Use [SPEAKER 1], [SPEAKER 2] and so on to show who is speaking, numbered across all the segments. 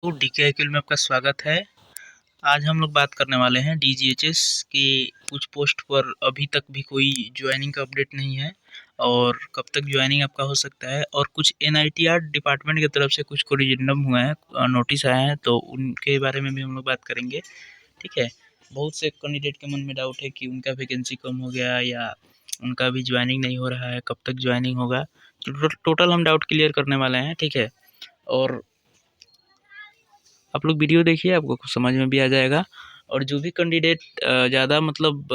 [SPEAKER 1] तो DKIQL में आपका स्वागत है। आज हम लोग बात करने वाले हैं DGHS के कुछ पोस्ट पर अभी तक भी कोई ज्वाइनिंग का अपडेट नहीं है और कब तक ज्वाइनिंग आपका हो सकता है, और कुछ NITR डिपार्टमेंट की तरफ से कुछ कोरिजेंडम हुआ है, नोटिस आया है, तो उनके बारे में भी हम लोग बात करेंगे। ठीक है। बहुत से कैंडिडेट के मन में डाउट है कि उनका वैकेंसी कम हो गया या उनका भी ज्वाइनिंग नहीं हो रहा है, कब तक ज्वाइनिंग होगा। तो टोटल हम डाउट क्लियर करने वाले हैं। ठीक है। और आप लोग वीडियो देखिए, आपको कुछ समझ में भी आ जाएगा। और जो भी कैंडिडेट ज़्यादा मतलब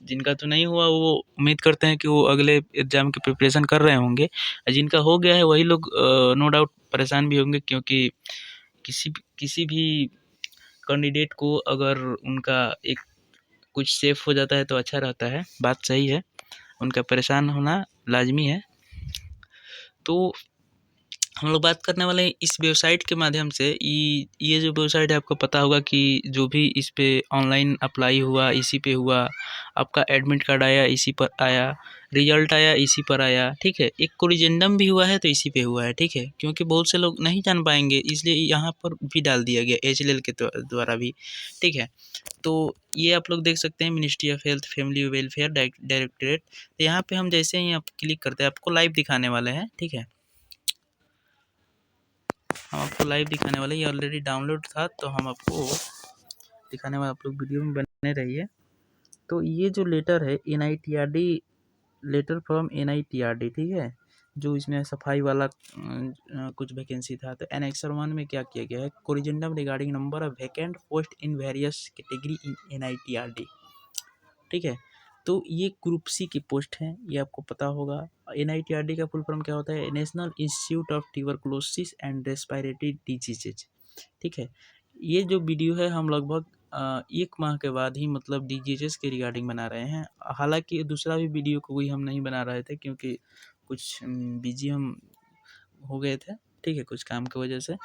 [SPEAKER 1] जिनका तो नहीं हुआ, वो उम्मीद करते हैं कि वो अगले एग्ज़ाम की प्रिपरेशन कर रहे होंगे। जिनका हो गया है वही लोग नो डाउट परेशान भी होंगे, क्योंकि किसी भी कैंडिडेट को अगर उनका एक कुछ सेफ हो जाता है तो अच्छा रहता है। बात सही है, उनका परेशान होना लाजमी है। तो हम लोग बात करने वाले हैं इस वेबसाइट के माध्यम से। ये जो वेबसाइट है, आपको पता होगा कि जो भी इस पे ऑनलाइन अप्लाई हुआ इसी पे हुआ, आपका एडमिट कार्ड आया इसी पर आया, रिजल्ट आया इसी पर आया। ठीक है। एक कोरिजेंडम भी हुआ है तो इसी पे हुआ है। ठीक है। क्योंकि बहुत से लोग नहीं जान पाएंगे, इसलिए यहाँ पर भी डाल दिया गया HLL के द्वारा भी। ठीक है। तो ये आप लोग देख सकते हैं, ministry of health family welfare directorate. तो यहाँ पे हम जैसे ही आप क्लिक करते हैं, आपको लाइव दिखाने वाले हैं। ठीक है। हम आपको लाइव दिखाने वाले, ये ऑलरेडी डाउनलोड था तो हम आपको दिखाने वाले, आप लोग वीडियो में बने रहिए। तो ये जो लेटर है NITRD, लेटर फ्रॉम NITRD, ठीक है, जो इसमें सफाई वाला कुछ वैकेंसी था। तो एनेक्सर 1 में क्या किया गया है, corrigendum regarding number of vacant post in various category in NITRD। ठीक है। तो ये ग्रुप सी की पोस्ट है, ये आपको पता होगा। NITRD का फुल फॉर्म क्या होता है, national institute of tuberculosis and respiratory diseases. ठीक है। ये जो वीडियो है हम लगभग 1 माह के बाद ही मतलब DGHS के रिगार्डिंग बना रहे हैं। हालांकि दूसरा भी वीडियो कोई हम नहीं बना रहे थे, क्योंकि कुछ बिजी हम हो गए थे। ठीक है, कुछ काम की वजह से।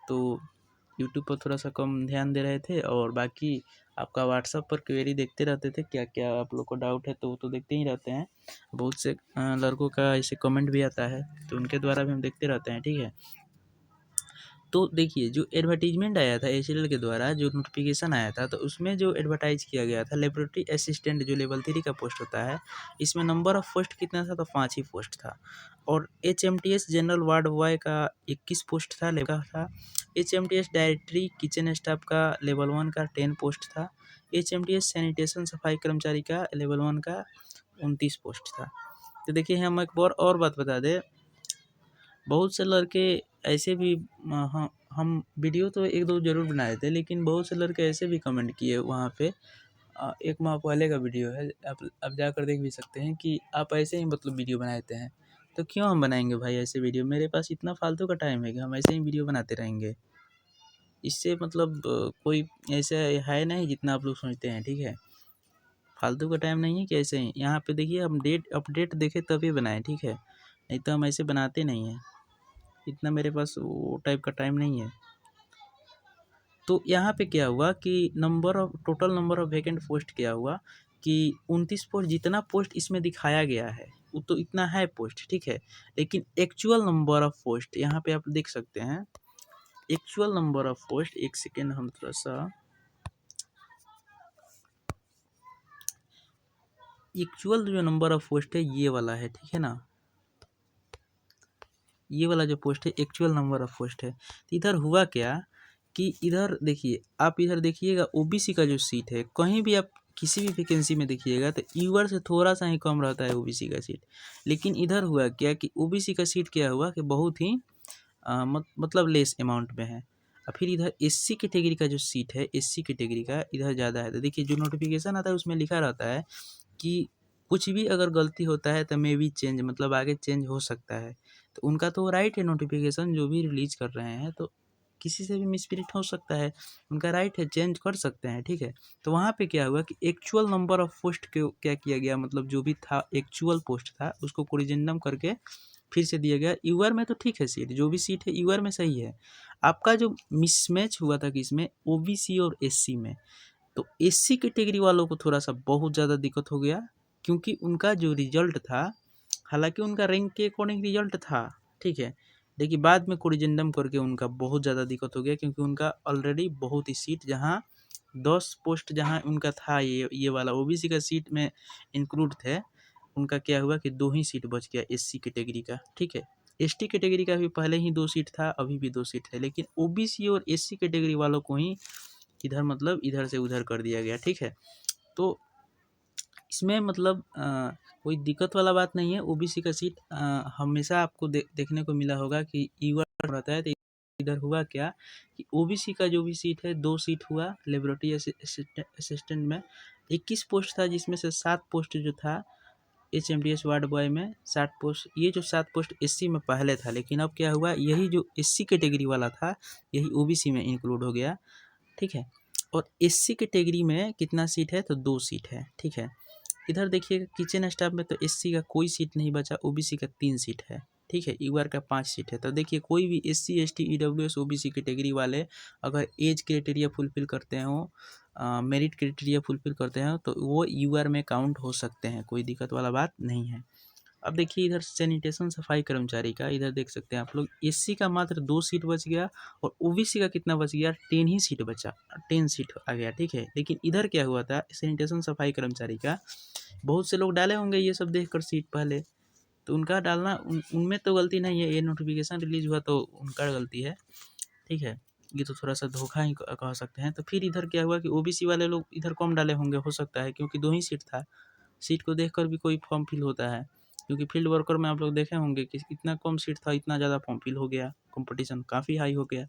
[SPEAKER 1] तो यूट्यूब पर थोड़ा सा कम ध्यान दे रहे थे, और बाकी आपका व्हाट्सएप पर क्वेरी देखते रहते थे, क्या क्या आप लोग को डाउट है तो वो तो देखते ही रहते हैं। बहुत से लड़कों का ऐसे कमेंट भी आता है, तो उनके द्वारा भी हम देखते रहते हैं। ठीक है। तो देखिए, जो एडवर्टीजमेंट आया था HLL के द्वारा, जो नोटिफिकेशन आया था, तो उसमें जो एडवर्टाइज किया गया था लेबोरेटरी असिस्टेंट, जो लेवल 3 का पोस्ट होता है, इसमें नंबर ऑफ पोस्ट कितना था, तो 5 ही पोस्ट था। और HMTS जनरल वार्ड बॉय का 21 पोस्ट था, लेवल था। HMTS डायरेक्टरी किचन स्टाफ का लेवल 1 का 10 पोस्ट था। HMTS सैनिटेशन सफाई कर्मचारी का लेवल 1 का 29 पोस्ट था। तो देखिए, हम एक बार और बात बता दें, बहुत से लड़के ऐसे भी हम वीडियो तो 1-2 ज़रूर बनाए थे, लेकिन बहुत से लड़के ऐसे भी कमेंट किए वहाँ पे। 1 माह पहले का वीडियो है, आप जाकर देख भी सकते हैं कि आप ऐसे ही मतलब वीडियो बनाते हैं। तो क्यों हम बनाएंगे भाई ऐसे वीडियो, मेरे पास इतना फालतू का टाइम है कि हम ऐसे ही वीडियो बनाते रहेंगे। इससे मतलब कोई ऐसा है नहीं जितना आप लोग सोचते हैं। ठीक है। फालतू का टाइम नहीं है कि ऐसे ही यहाँ पे देखिए, हम अपडेट देखें तभी बनाएं। ठीक है, नहीं तो हम ऐसे बनाते नहीं हैं, इतना मेरे पास वो टाइप का टाइम नहीं है। तो यहाँ पे क्या हुआ कि total number of vacant post क्या हुआ कि 29 पोस्ट, जितना पोस्ट इसमें दिखाया गया है वो तो इतना है पोस्ट। ठीक है। लेकिन एक्चुअल नंबर ऑफ पोस्ट यहाँ पे आप देख सकते हैं, एक्चुअल नंबर ऑफ पोस्ट, एक सेकेंड हम थोड़ा सा, एक्चुअल जो नंबर ऑफ पोस्ट है ये वाला है। ठीक है ना, ये वाला जो पोस्ट है एक्चुअल नंबर ऑफ पोस्ट है। तो इधर हुआ क्या कि इधर देखिए, आप इधर देखिएगा, OBC का जो सीट है, कहीं भी आप किसी भी वैकेंसी में देखिएगा तो यूआर से थोड़ा सा ही कम रहता है OBC का सीट। लेकिन इधर हुआ क्या कि OBC का सीट क्या हुआ कि बहुत ही मतलब लेस अमाउंट में है। और फिर इधर SC कैटेगरी का जो सीट है, SC कैटेगरी का इधर ज़्यादा है। तो देखिए, जो नोटिफिकेशन आता है उसमें लिखा रहता है कि कुछ भी अगर गलती होता है तो मे बी चेंज, मतलब आगे चेंज हो सकता है। तो उनका तो राइट है, नोटिफिकेशन जो भी रिलीज कर रहे हैं, तो किसी से भी मिसप्रिंट हो सकता है, उनका राइट है, चेंज कर सकते हैं। ठीक है। तो वहाँ पे क्या हुआ कि एक्चुअल नंबर ऑफ पोस्ट को क्या किया गया, मतलब जो भी था एक्चुअल पोस्ट था उसको कोरिजेंडम करके फिर से दिया गया। यूआर में तो ठीक है सीट, जो भी सीट है यूआर में सही है। आपका जो मिसमैच हुआ था कि इसमें OBC और SC में, तो SC कैटेगरी वालों को थोड़ा सा बहुत ज़्यादा दिक्कत हो गया, क्योंकि उनका जो रिजल्ट था, हालांकि उनका रैंक के अकॉर्डिंग रिजल्ट था। ठीक है। देखिए बाद में कोरिजेंडम करके उनका बहुत ज़्यादा दिक्कत हो गया, क्योंकि उनका ऑलरेडी बहुत ही सीट जहाँ 10 पोस्ट जहाँ उनका था, ये वाला ओबीसी का सीट में इंक्लूड थे, उनका क्या हुआ कि 2 ही सीट बच गया एससी कैटेगरी का, ठीक है। एसटी कैटेगरी का भी पहले ही 2 सीट था, अभी भी 2 सीट है, लेकिन ओबीसी और एससी कैटेगरी वालों को ही इधर मतलब इधर से उधर कर दिया गया, ठीक है। तो इसमें मतलब कोई दिक्कत वाला बात नहीं है। ओबीसी का सीट हमेशा आपको देखने को मिला होगा कि ईवर रहता है, तो इधर हुआ क्या कि ओबीसी का जो भी सीट है 2 सीट हुआ लेबोरेटरी असिस्टेंट में, 21 पोस्ट था, जिसमें से 7 पोस्ट जो था एचएमडीएस वार्ड बॉय में 60 पोस्ट, ये जो 7 पोस्ट एससी में पहले था, लेकिन अब क्या हुआ, यही जो एससी कैटेगरी वाला था यही ओबीसी में इंक्लूड हो गया, ठीक है। और एससी कैटेगरी में कितना सीट है, तो 2 सीट है, ठीक है। इधर देखिएगा किचन स्टाफ में तो एससी का कोई सीट नहीं बचा, ओबीसी का 3 सीट है, ठीक है। यूआर का 5 सीट है। तो देखिए कोई भी SC ST EWS OBC category वाले अगर एज क्राइटेरिया फुलफिल करते हो, मेरिट क्राइटेरिया फुलफिल करते हैं, तो वो यूआर में काउंट हो सकते हैं, कोई दिक्कत वाला बात नहीं है। अब देखिए इधर सैनिटेशन सफाई कर्मचारी का, इधर देख सकते हैं आप लोग, एससी का मात्र 2 सीट बच गया और ओबीसी का कितना बच गया, 10 ही सीट बचा, 10 सीट आ गया, ठीक है। लेकिन इधर क्या हुआ था, सैनिटेशन सफाई कर्मचारी का बहुत से लोग डाले होंगे ये सब देखकर सीट पहले, तो उनका डालना उनमें तो गलती नहीं है, ये नोटिफिकेशन रिलीज हुआ तो उनका गलती है, ठीक है। ये तो थोड़ा सा धोखा ही कह सकते हैं। तो फिर इधर क्या हुआ कि ओबीसी वाले लोग इधर कम डाले होंगे, हो सकता है, क्योंकि 2 ही सीट था। सीट को देखकर भी कोई फॉर्म फिल होता है, क्योंकि फील्ड वर्कर में आप लोग देखे होंगे कि इतना कम सीट था, इतना ज़्यादा फॉर्म फिल हो गया, कंपटीशन काफ़ी हाई हो गया।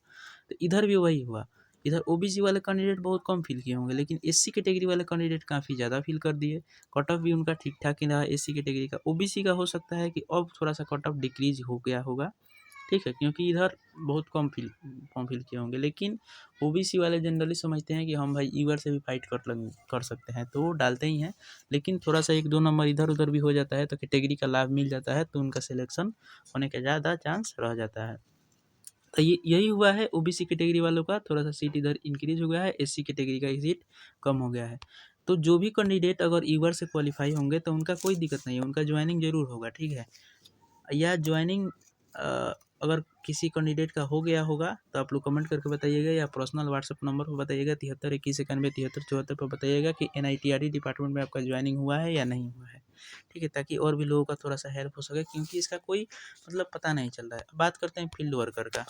[SPEAKER 1] तो इधर भी वही हुआ, इधर ओबीसी वाले कैंडिडेट बहुत कम फिल किए होंगे, लेकिन एससी कैटेगरी वाले कैंडिडेट काफ़ी ज़्यादा फिल कर दिए। कट ऑफ भी उनका ठीक ठाक ही रहा एससी कैटेगरी का। ओबीसी का हो सकता है कि अब थोड़ा सा कट ऑफ डिक्रीज हो गया होगा, ठीक है, क्योंकि इधर बहुत कम फॉर्म फिल किए होंगे। लेकिन ओबीसी वाले जनरली समझते हैं कि हम भाई ईवर से भी फाइट कर सकते हैं, तो वो डालते ही हैं। लेकिन थोड़ा सा 1-2 नंबर इधर उधर भी हो जाता है तो कैटेगरी का लाभ मिल जाता है, तो उनका सिलेक्शन होने का ज़्यादा चांस रह जाता है। तो यही हुआ है ओबीसी कैटेगरी वालों का, थोड़ा सा सीट इधर इंक्रीज हो गया है, एससी कैटेगरी का सीट कम हो गया है। तो जो भी कैंडिडेट अगर ईवर से क्वालिफाई होंगे तो उनका कोई दिक्कत नहीं है, उनका ज्वाइनिंग जरूर होगा, ठीक है। या ज्वाइनिंग अगर किसी कैंडिडेट का हो गया होगा तो आप लोग कमेंट करके बताइएगा, या पर्सनल व्हाट्सएप नंबर पर बताइएगा 732191 7374 पर बताइएगा कि एनआईटीआरडी डिपार्टमेंट में आपका ज्वाइनिंग हुआ है या नहीं हुआ है, ठीक है, ताकि और भी लोगों का थोड़ा सा हेल्प हो सके, क्योंकि इसका कोई मतलब पता नहीं चल रहा है। बात करते हैं फील्ड वर्कर का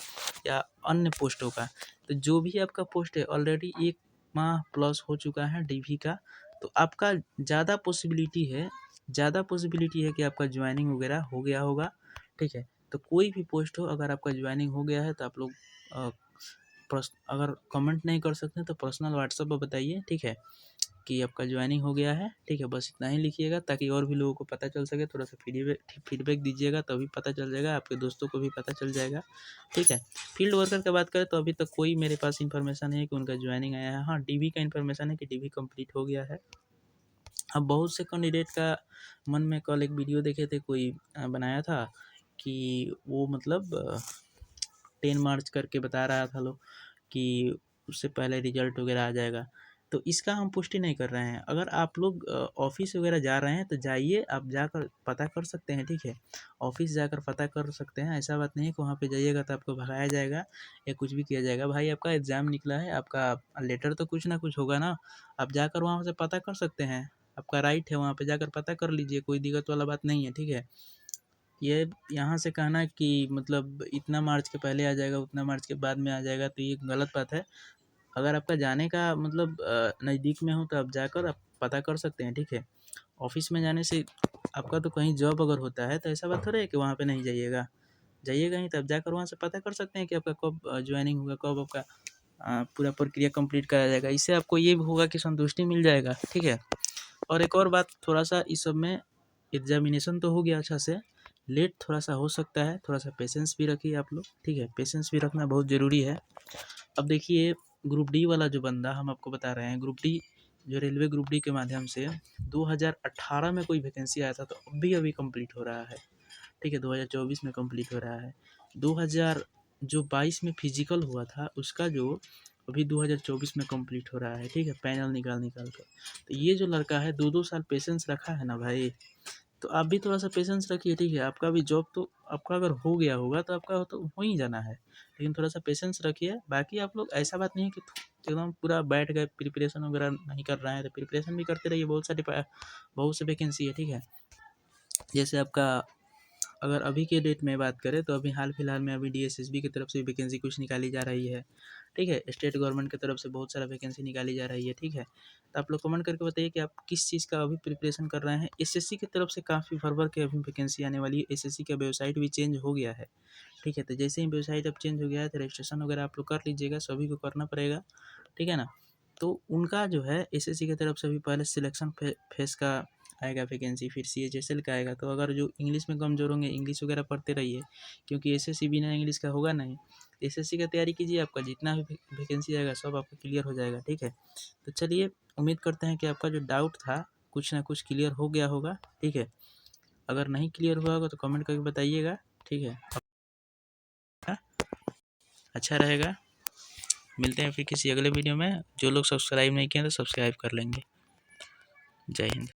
[SPEAKER 1] या अन्य पोस्टों का, तो जो भी आपका पोस्ट है ऑलरेडी 1 माह प्लस हो चुका है डीवी का, तो आपका ज़्यादा पॉसिबिलिटी है कि आपका ज्वाइनिंग वगैरह हो गया होगा, ठीक है। तो कोई भी पोस्ट हो अगर आपका ज्वाइनिंग हो गया है तो आप लोग अगर कमेंट नहीं कर सकते तो पर्सनल व्हाट्सएप पर बताइए, ठीक है, कि आपका ज्वाइनिंग हो गया है, ठीक है। बस इतना ही लिखिएगा ताकि और भी लोगों को पता चल सके। थोड़ा सा फीडबैक दीजिएगा तभी पता चल जाएगा, आपके दोस्तों को भी पता चल जाएगा, ठीक है। फील्ड वर्कर की बात करें तो अभी तक कोई मेरे पास इन्फॉर्मेशन है कि उनका ज्वाइनिंग आया है। हाँ, डीवी का इन्फॉर्मेशन है कि डीवी कंप्लीट हो गया है। अब बहुत से कैंडिडेट का मन में कल एक वीडियो देखे थे, कोई बनाया था कि वो मतलब 10 मार्च करके बता रहा था लोग कि उससे पहले रिजल्ट वगैरह आ जाएगा। तो इसका हम पुष्टि नहीं कर रहे हैं। अगर आप लोग ऑफिस वगैरह जा रहे हैं तो जाइए, आप जाकर पता कर सकते हैं, ठीक है। ऑफिस जाकर पता कर सकते हैं, ऐसा बात नहीं है कि वहाँ पे जाइएगा तो आपको भगाया जाएगा या कुछ भी किया जाएगा। भाई आपका एग्ज़ाम निकला है, आपका लेटर तो कुछ ना कुछ होगा ना, आप जाकर वहाँ से पता कर सकते हैं, आपका राइट है, वहाँ पे जाकर पता कर लीजिए, कोई दिक्कत वाला बात नहीं है, ठीक है। ये यहाँ से कहना कि मतलब इतना मार्च के पहले आ जाएगा, उतना मार्च के बाद में आ जाएगा, तो ये गलत बात है। अगर आपका जाने का मतलब नज़दीक में हो तो आप जाकर आप पता कर सकते हैं, ठीक है। ऑफिस में जाने से आपका तो कहीं जॉब अगर होता है तो ऐसा बात थोड़ा है कि वहाँ पे नहीं जाइएगा, जाइएगा ही, तब जाकर वहाँ से पता कर सकते हैं कि आपका कब ज्वाइनिंग होगा, कब आपका पूरा प्रक्रिया कंप्लीट कराया जाएगा। इससे आपको ये भी होगा कि संतुष्टि मिल जाएगा, ठीक है। और एक और बात, थोड़ा सा इस सब में एग्जामिनेशन तो हो गया अच्छा से, लेट थोड़ा सा हो सकता है, थोड़ा सा पेशेंस भी रखिए आप लोग, ठीक है। पेशेंस भी रखना बहुत ज़रूरी है। अब देखिए ग्रुप डी वाला जो बंदा हम आपको बता रहे हैं, ग्रुप डी जो रेलवे ग्रुप डी के माध्यम से 2018 में कोई वैकेंसी आया था, तो अभी कंप्लीट हो रहा है, ठीक है। 2024 में कंप्लीट हो रहा है। 2022 में फिजिकल हुआ था उसका जो अभी 2024 में कंप्लीट हो रहा है, ठीक है, पैनल निकाल कर। तो ये जो लड़का है 2-2 साल पेशेंस रखा है ना भाई, तो आप भी थोड़ा सा पेशेंस रखिए, ठीक है। आपका भी जॉब तो आपका अगर हो गया होगा तो आपका तो हो ही जाना है, लेकिन थोड़ा सा पेशेंस रखिए। बाकी आप लोग ऐसा बात नहीं है कि एकदम पूरा बैठ गए, प्रिपरेशन वगैरह नहीं कर रहे हैं, तो प्रिपरेशन भी करते रहिए। बहुत से वैकेंसी है, ठीक है। जैसे आपका अगर अभी के डेट में बात करें तो अभी हाल फिलहाल में अभी डीएसएसबी की तरफ से वैकेंसी कुछ निकाली जा रही है, ठीक है। स्टेट गवर्नमेंट की तरफ से बहुत सारा वैकेंसी निकाली जा रही है, ठीक है। तो आप लोग कमेंट करके बताइए कि आप किस चीज़ का अभी प्रिपरेशन कर रहे हैं। एसएससी की तरफ से काफ़ी भर के अभी वैकेंसी आने वाली है। एसएससी का वेबसाइट भी चेंज हो गया है, ठीक है। तो जैसे ही वेबसाइट अब चेंज हो गया है तो रजिस्ट्रेशन वगैरह आप लोग कर लीजिएगा, सभी को करना पड़ेगा, ठीक है ना। तो उनका जो है एसएससी की तरफ से भी पहले सिलेक्शन फेस का आएगा वैकेंसी, फिर सीएचएसएल का आएगा। तो अगर जो इंग्लिश में कमज़ोर होंगे, इंग्लिश वगैरह पढ़ते रहिए, क्योंकि एसएससी बिना इंग्लिश का होगा नहीं। एसएससी का तैयारी कीजिए, आपका जितना भी वैकेंसी आएगा सब आपका क्लियर हो जाएगा, ठीक है। तो चलिए, उम्मीद करते हैं कि आपका जो डाउट था कुछ ना कुछ क्लियर हो गया होगा, ठीक है। अगर नहीं क्लियर हुआ होगा तो कमेंट करके बताइएगा, ठीक है। अच्छा रहेगा। मिलते हैं फिर किसी अगले वीडियो में। जो लोग सब्सक्राइब नहीं किए तो सब्सक्राइब कर लेंगे। जय हिंद।